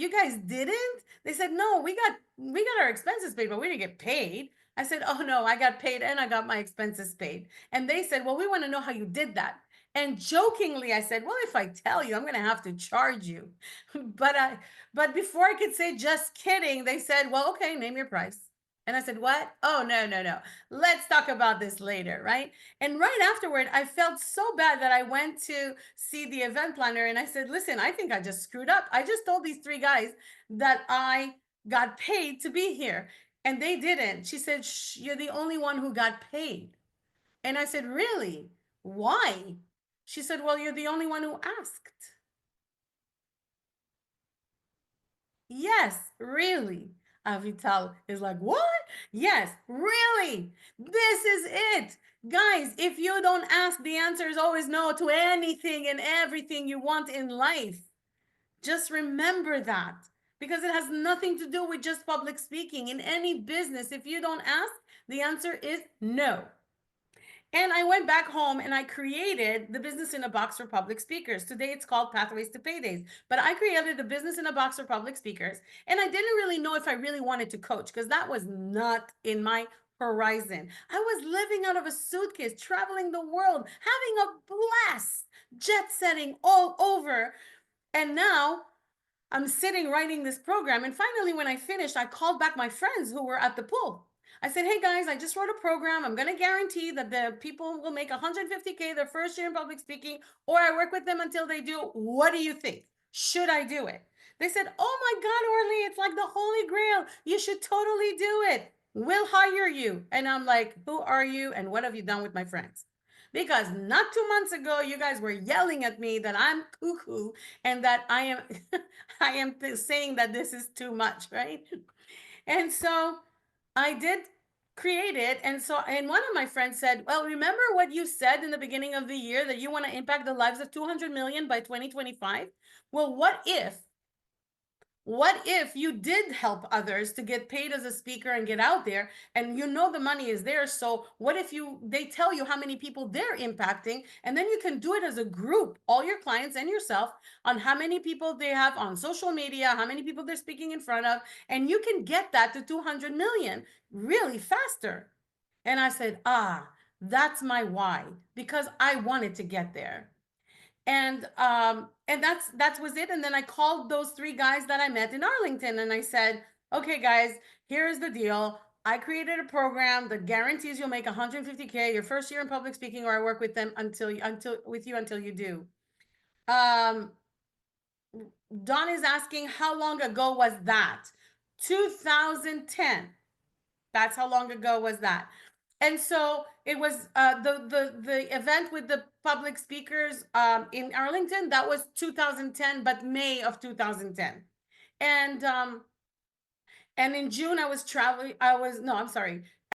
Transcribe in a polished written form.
you guys didn't? They said, no, we got our expenses paid, but we didn't get paid. I said, oh no, I got paid and I got my expenses paid. And they said, well, we want to know how you did that. And jokingly, I said, well, if I tell you, I'm going to have to charge you. But before I could say just kidding, they said, well, okay, name your price. And I said, what? Oh, no, no, no. Let's talk about this later, right? And right afterward, I felt so bad that I went to see the event planner and I said, listen, I think I just screwed up. I just told these three guys that I got paid to be here and they didn't. She said, shh, you're the only one who got paid. And I said, really? Why? She said, well, you're the only one who asked. Yes, really. Avital is like, what? Yes, really. This is it. Guys, if you don't ask, the answer is always no to anything and everything you want in life. Just remember that because it has nothing to do with just public speaking. In any business, if you don't ask, the answer is no. And I went back home and I created the business in a box for public speakers. Today it's called Pathways to Paydays. But I created the business in a box for public speakers. And I didn't really know if I really wanted to coach because that was not in my horizon. I was living out of a suitcase, traveling the world, having a blast, jet setting all over. And now I'm sitting writing this program. And finally, when I finished, I called back my friends who were at the pool. I said, hey guys, I just wrote a program. I'm going to guarantee that the people will make 150K their first year in public speaking, or I work with them until they do. What do you think? Should I do it? They said, oh my God, Orly, it's like the Holy Grail. You should totally do it. We'll hire you. And I'm like, who are you? And what have you done with my friends? Because not 2 months ago, you guys were yelling at me that I'm cuckoo and that I am, I am saying that this is too much, right? And so I did create it. And one of my friends said, well, remember what you said in the beginning of the year that you want to impact the lives of 200 million by 2025? Well, what if you did help others to get paid as a speaker and get out there and you know the money is there? So what if they tell you how many people they're impacting, and then you can do it as a group, all your clients and yourself, on how many people they have on social media, how many people they're speaking in front of, and you can get that to 200 million really faster. And I said, that's my why, because I wanted to get there. And that was it. And then I called those three guys that I met in Arlington and I said, okay guys, here's the deal. I created a program that guarantees you'll make 150K your first year in public speaking, or I work with them until you do. Don is asking, how long ago was that? 2010. That's how long ago was that. And so it was the event with the public speakers in Arlington. That was 2010, but May of 2010. And in June I was traveling. I'm sorry.